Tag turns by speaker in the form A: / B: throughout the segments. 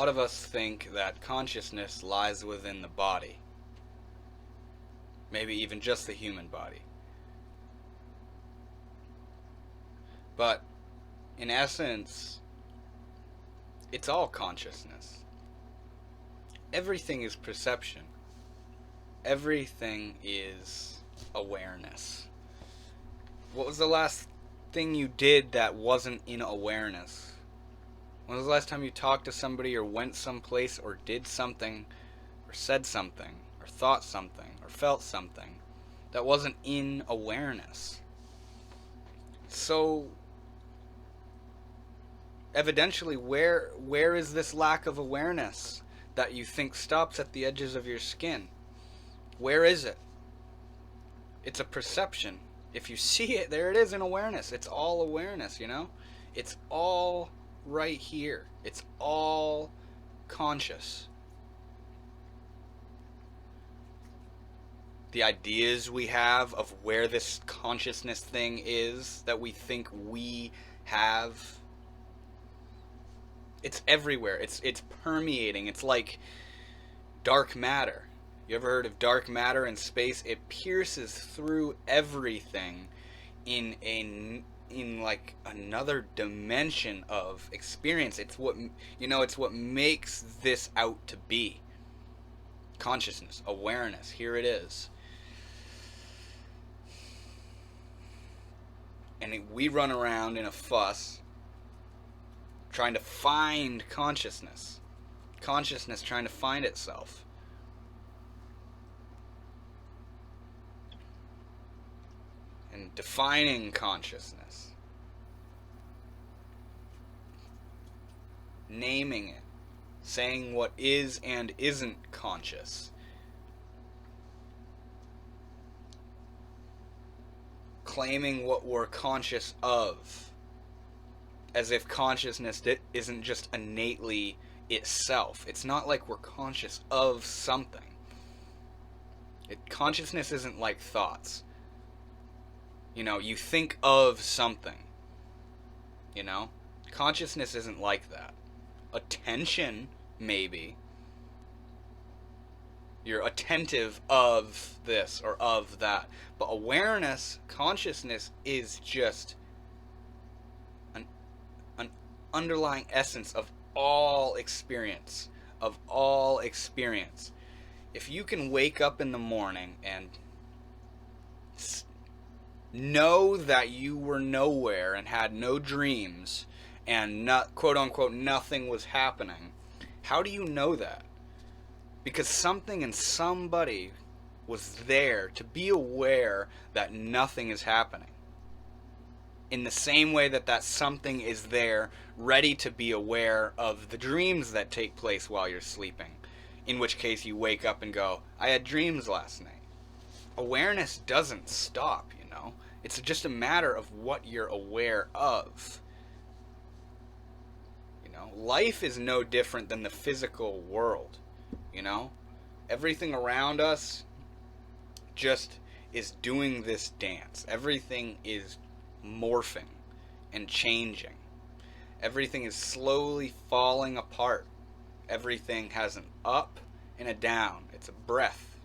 A: lot of us think that consciousness lies within the body, maybe even just the human body. But in essence, it's all consciousness. Everything is perception. Everything is awareness. What was the last thing you did that wasn't in awareness? When was the last time you talked to somebody or went someplace or did something or said something or thought something or felt something that wasn't in awareness? So evidently, where is this lack of awareness that you think stops at the edges of your skin? Where is it? It's a perception. If you see it, there it is in awareness. It's all awareness, you know? It's all right here. It's all conscious. The ideas we have of where this consciousness thing is that we think we have, it's everywhere. It's permeating. It's like dark matter. You ever heard of dark matter in space? It pierces through everything in like another dimension of experience. It's what, it's what makes this out to be. Consciousness, awareness, here it is. And we run around in a fuss trying to find consciousness. Consciousness trying to find itself. And defining consciousness. Naming it. Saying what is and isn't conscious. Claiming what we're conscious of. As if consciousness isn't just innately itself. It's not like we're conscious of something. Consciousness isn't like thoughts. You think of something. Consciousness isn't like that. Attention, maybe. You're attentive of this or of that. But awareness, consciousness is just an underlying essence of all experience. Of all experience. If you can wake up in the morning and know that you were nowhere and had no dreams and not, quote unquote, nothing was happening, how do you know that? Because something and somebody was there to be aware that nothing is happening. In the same way that something is there ready to be aware of the dreams that take place while you're sleeping. In which case you wake up and go, I had dreams last night. Awareness doesn't stop, It's just a matter of what you're aware of. Life is no different than the physical world. Everything around us just is doing this dance. Everything is morphing and changing. Everything is slowly falling apart. Everything has an up and a down. It's a breath,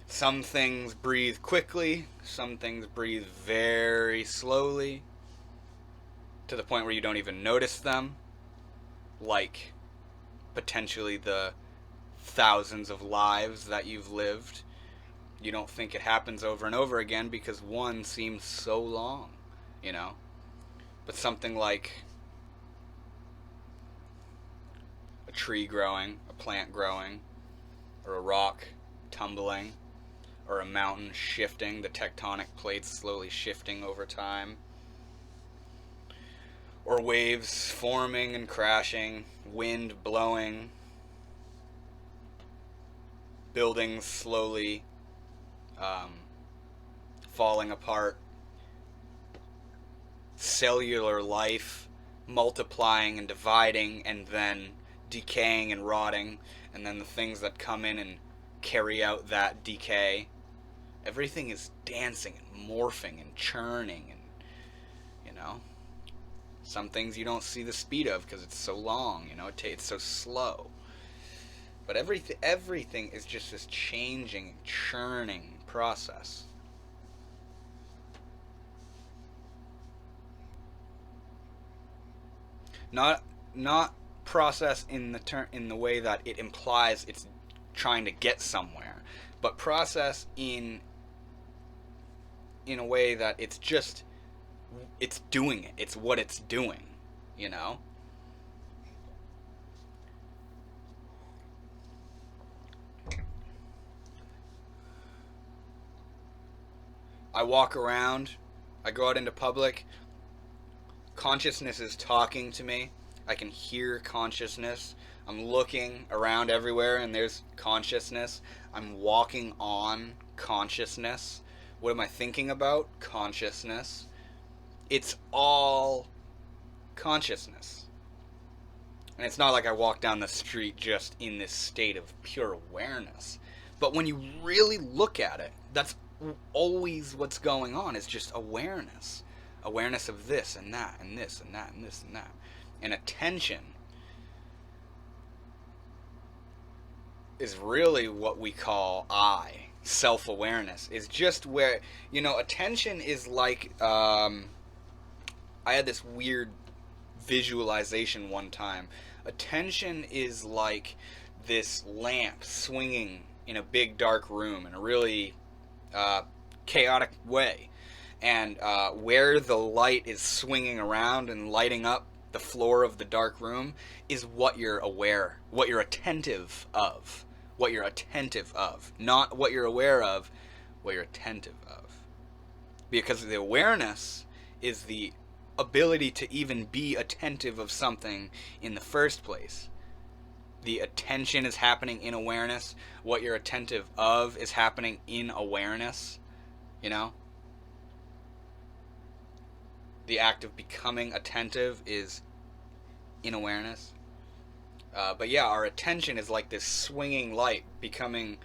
A: Some things breathe quickly. Some things breathe very slowly. To the point where you don't even notice them. Like potentially the thousands of lives that you've lived. You don't think it happens over and over again because one seems so long, But something like a tree growing, a plant growing, or a rock tumbling, or a mountain shifting, the tectonic plates slowly shifting over time, or waves forming and crashing, wind blowing, buildings slowly falling apart, cellular life multiplying and dividing and then decaying and rotting, and then the things that come in and carry out that decay. Everything is dancing and morphing and churning and, Some things you don't see the speed of because it's so long, it's so slow. But everything is just this changing, churning process. Not process in the way that it implies it's trying to get somewhere, but process in a way that it's doing it. It's what it's doing, you know? I walk around, I go out into public, consciousness is talking to me. I can hear consciousness. I'm looking around everywhere and there's consciousness. I'm walking on consciousness. What am I thinking about? Consciousness. It's all consciousness. And it's not like I walk down the street just in this state of pure awareness. But when you really look at it, that's always what's going on. It's just awareness. Awareness of this and that and this and that and this and that. And attention is really what we call I. Self-awareness is just where, attention is like, I had this weird visualization one time. Attention is like this lamp swinging in a big dark room in a really chaotic way. And where the light is swinging around and lighting up the floor of the dark room is what you're aware, what you're attentive of. What you're attentive of. Not what you're aware of, what you're attentive of. Because the awareness is the ability to even be attentive of something in the first place. The attention is happening in awareness. What you're attentive of is happening in awareness. The act of becoming attentive is in awareness. But yeah, our attention is like this swinging light, becoming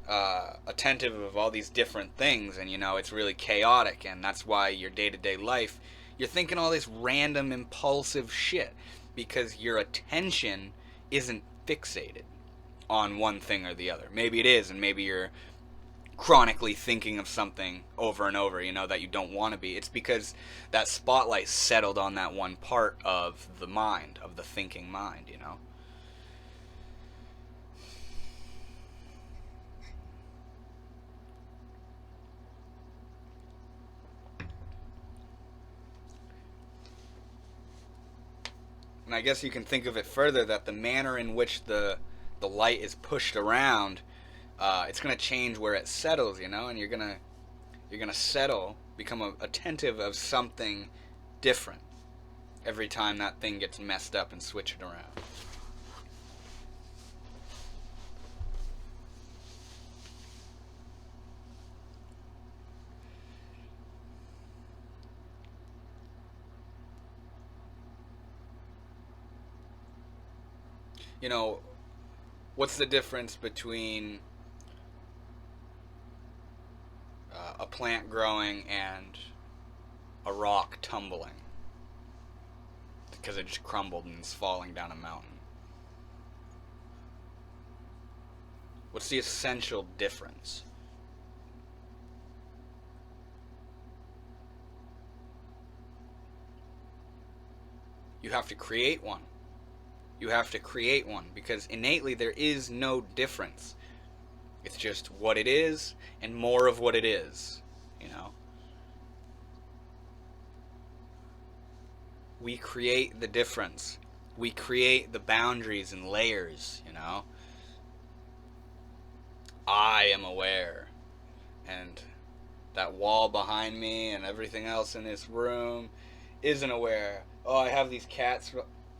A: attentive of all these different things, and it's really chaotic, and that's why your day-to-day life, you're thinking all this random impulsive shit, because your attention isn't fixated on one thing or the other. Maybe it is, and maybe you're chronically thinking of something over and over, that you don't want to be. It's because that spotlight settled on that one part of the mind, of the thinking mind, And I guess you can think of it further that the manner in which the light is pushed around, it's going to change where it settles, and you're going to settle, become attentive of something different every time that thing gets messed up and switched around. What's the difference between a plant growing and a rock tumbling? Because it just crumbled and is falling down a mountain. What's the essential difference? You have to create one. You have to create one, because innately there is no difference. It's just what it is and more of what it is, We create the difference. We create the boundaries and layers, I am aware. And that wall behind me and everything else in this room isn't aware. Oh, I have these cats.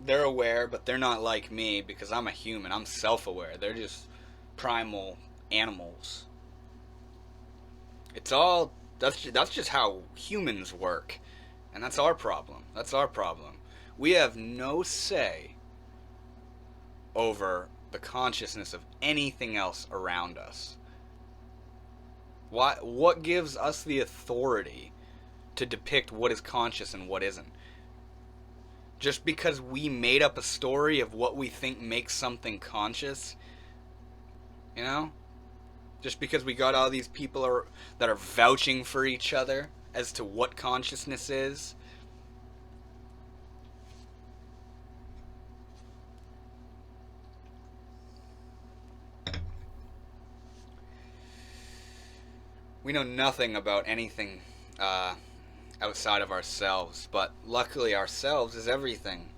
A: They're aware, but they're not like me because I'm a human. I'm self-aware. They're just primal animals. That's just how humans work. And that's our problem. We have no say over the consciousness of anything else around us. What gives us the authority to depict what is conscious and what isn't? Just because we made up a story of what we think makes something conscious, you know? Just because we got all these people that are vouching for each other as to what consciousness is. We know nothing about anything outside of ourselves, but luckily ourselves is everything.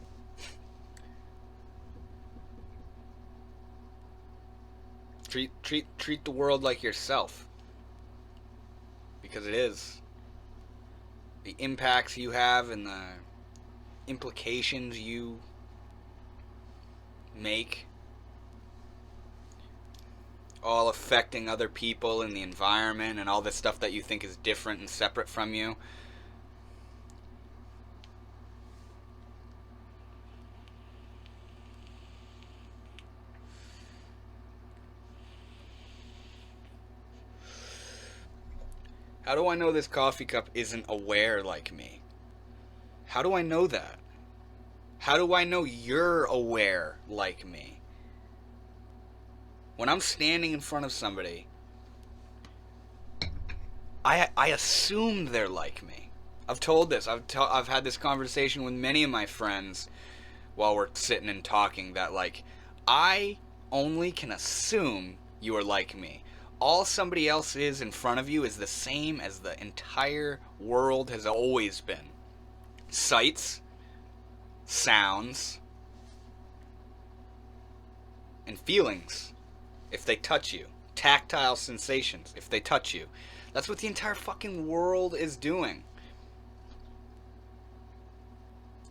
A: Treat the world like yourself, because it is. The impacts you have and the implications you make, all affecting other people and the environment and all this stuff that you think is different and separate from you. How do I know this coffee cup isn't aware like me? How do I know that? How do I know you're aware like me? When I'm standing in front of somebody, I assume they're like me. I've told this. I've had this conversation with many of my friends while we're sitting and talking that, like, I only can assume you are like me. All somebody else is in front of you is the same as the entire world has always been. Sights, sounds, and feelings if they touch you. Tactile sensations if they touch you. That's what the entire fucking world is doing.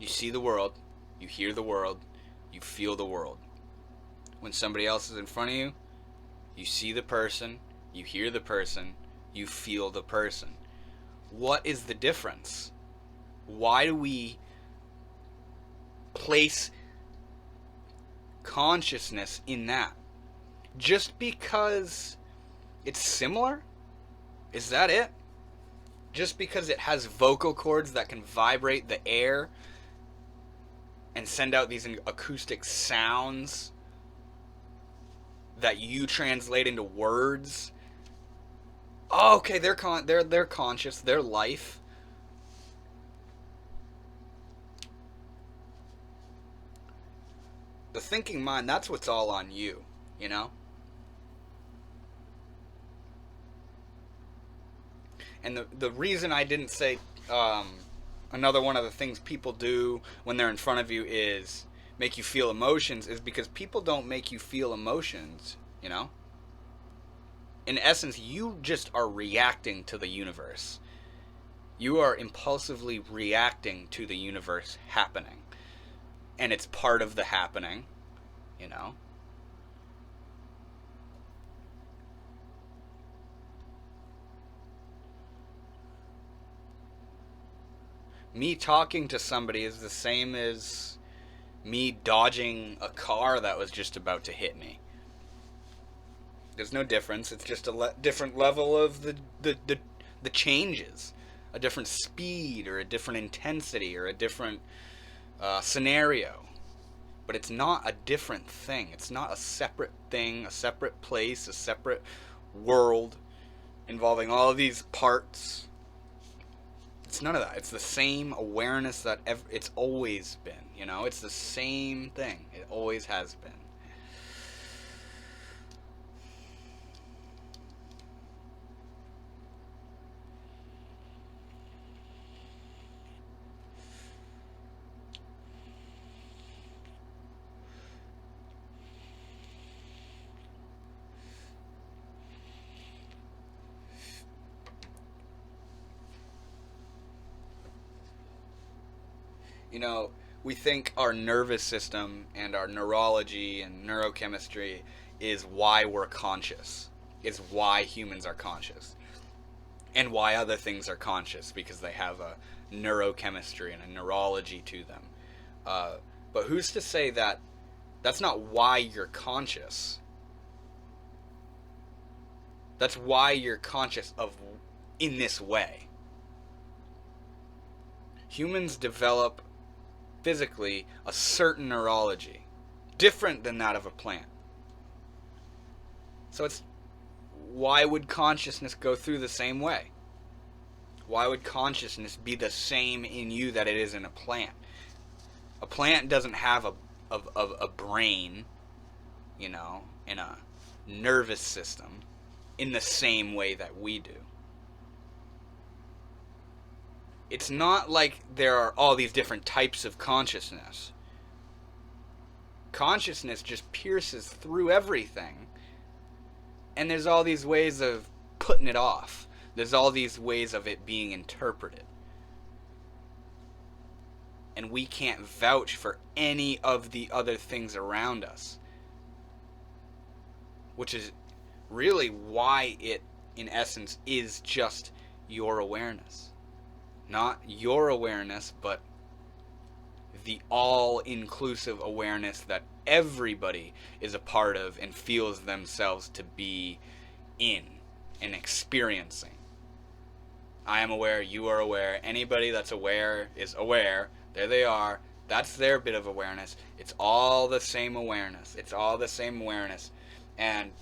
A: You see the world, you hear the world, you feel the world. When somebody else is in front of you, you see the person, you hear the person, you feel the person. What is the difference? Why do we place consciousness in that? Just because it's similar? Is that it? Just because it has vocal cords that can vibrate the air and send out these acoustic sounds that you translate into words. Oh, okay, they're conscious, they're life. The thinking mind, that's what's all on you, you know? And the reason I didn't say another one of the things people do when they're in front of you is make you feel emotions is because people don't make you feel emotions, you know? In essence, you just are reacting to the universe. You are impulsively reacting to the universe happening. And it's part of the happening, you know? Me talking to somebody is the same as me dodging a car that was just about to hit me. There's no difference. It's just a different level of the changes. A different speed or a different intensity or a different scenario. But it's not a different thing. It's not a separate thing, a separate place, a separate world involving all of these parts. It's none of that. It's the same awareness that it's always been, you know? It's the same thing. It always has been. You know, we think our nervous system and our neurology and neurochemistry is why we're conscious. Is why humans are conscious. And why other things are conscious, because they have a neurochemistry and a neurology to them. But who's to say that that's not why you're conscious? That's why you're conscious of in this way. Humans develop physically a certain neurology, different than that of a plant. So it's, why would consciousness go through the same way? Why would consciousness be the same in you that it is in a plant? A plant doesn't have a brain, you know, and a nervous system in the same way that we do. It's not like there are all these different types of consciousness. Consciousness just pierces through everything, and there's all these ways of putting it off. There's all these ways of it being interpreted. And we can't vouch for any of the other things around us. Which is really why it, in essence, is just your awareness. Not your awareness, but the all-inclusive awareness that everybody is a part of and feels themselves to be in and experiencing. I am aware, you are aware, anybody that's aware is aware. There they are. That's their bit of awareness. It's all the same awareness. It's all the same awareness. And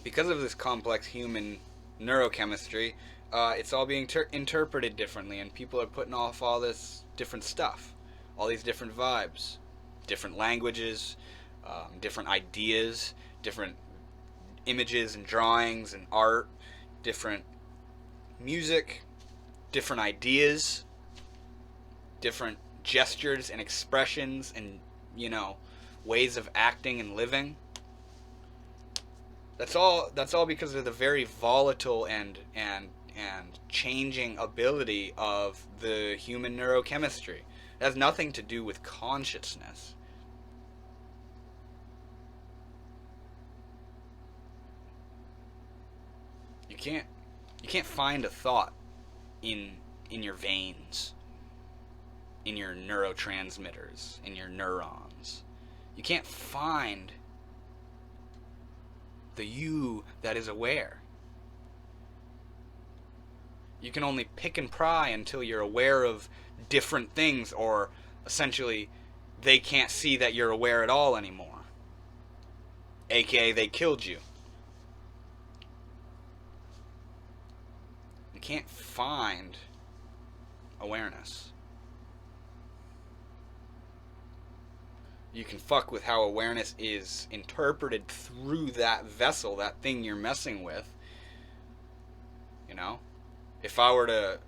A: because of this complex human neurochemistry, it's all being interpreted differently, and people are putting off all this different stuff, all these different vibes, different languages, different ideas, different images and drawings and art, different music, different ideas, different gestures and expressions and, you know, ways of acting and living. That's all because of the very volatile and changing ability of the human neurochemistry. It has nothing to do with consciousness. You can't find a thought in your veins, in your neurotransmitters, in your neurons. You can't find the you that is aware. You can only pick and pry until you're aware of different things, or essentially they can't see that you're aware at all anymore. AKA they killed you. You can't find awareness. You can fuck with how awareness is interpreted through that vessel, that thing you're messing with. You know? If I were to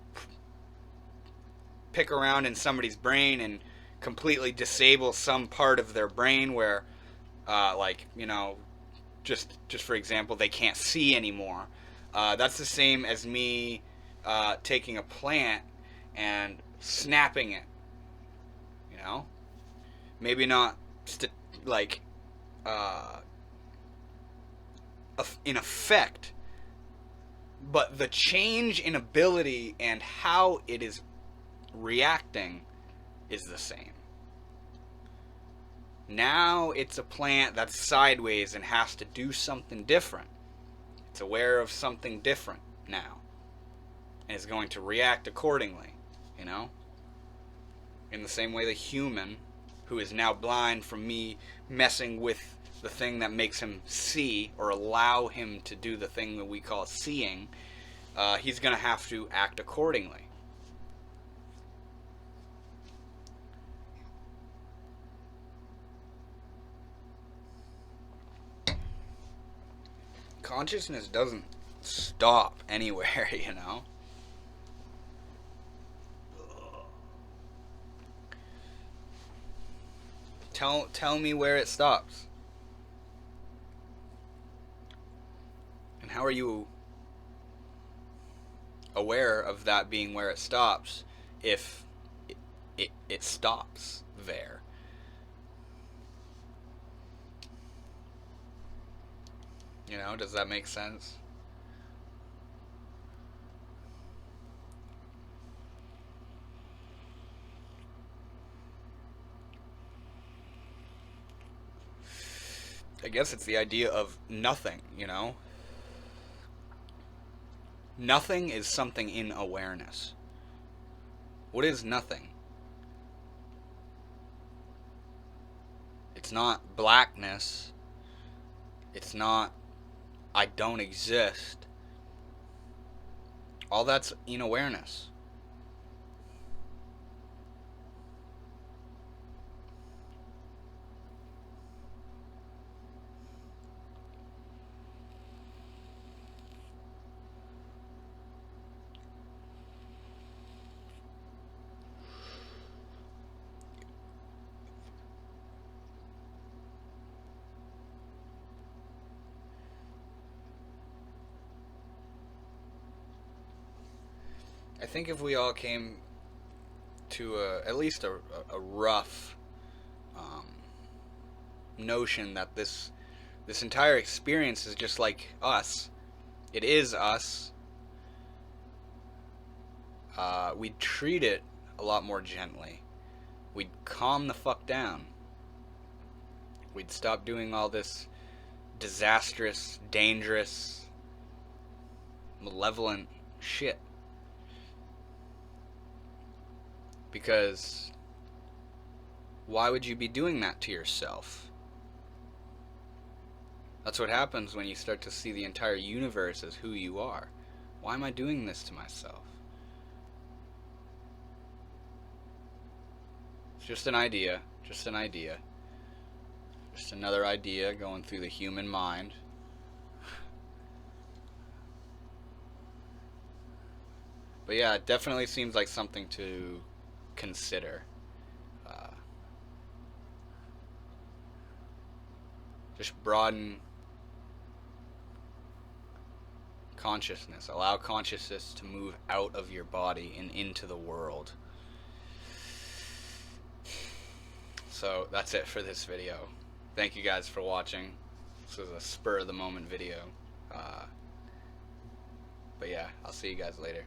A: pick around in somebody's brain and completely disable some part of their brain where, like, you know, just for example, they can't see anymore, that's the same as me taking a plant and snapping it. You know? Maybe not in effect, but the change in ability and how it is reacting is the same. Now it's a plant that's sideways and has to do something different. It's aware of something different now, and is going to react accordingly, you know? In the same way the human, who is now blind from me messing with the thing that makes him see, or allow him to do the thing that we call seeing, he's going to have to act accordingly. Consciousness doesn't stop anywhere, you know? Tell me where it stops. And how are you aware of that being where it stops if it stops there? You know, does that make sense? I guess it's the idea of nothing, you know? Nothing is something in awareness. What is nothing? It's not blackness. It's not I don't exist. All that's in awareness. I think if we all came to at least a rough notion that this entire experience is just like us, it is us, we'd treat it a lot more gently. We'd calm the fuck down. We'd stop doing all this disastrous, dangerous, malevolent shit. Because why would you be doing that to yourself? That's what happens when you start to see the entire universe as who you are. Why am I doing this to myself? It's just an idea. Just an idea. Just another idea going through the human mind. But yeah, it definitely seems like something to consider. Just broaden consciousness. Allow consciousness to move out of your body and into the world. So that's it for this video. Thank you guys for watching. This was a spur of the moment video. But yeah, I'll see you guys later.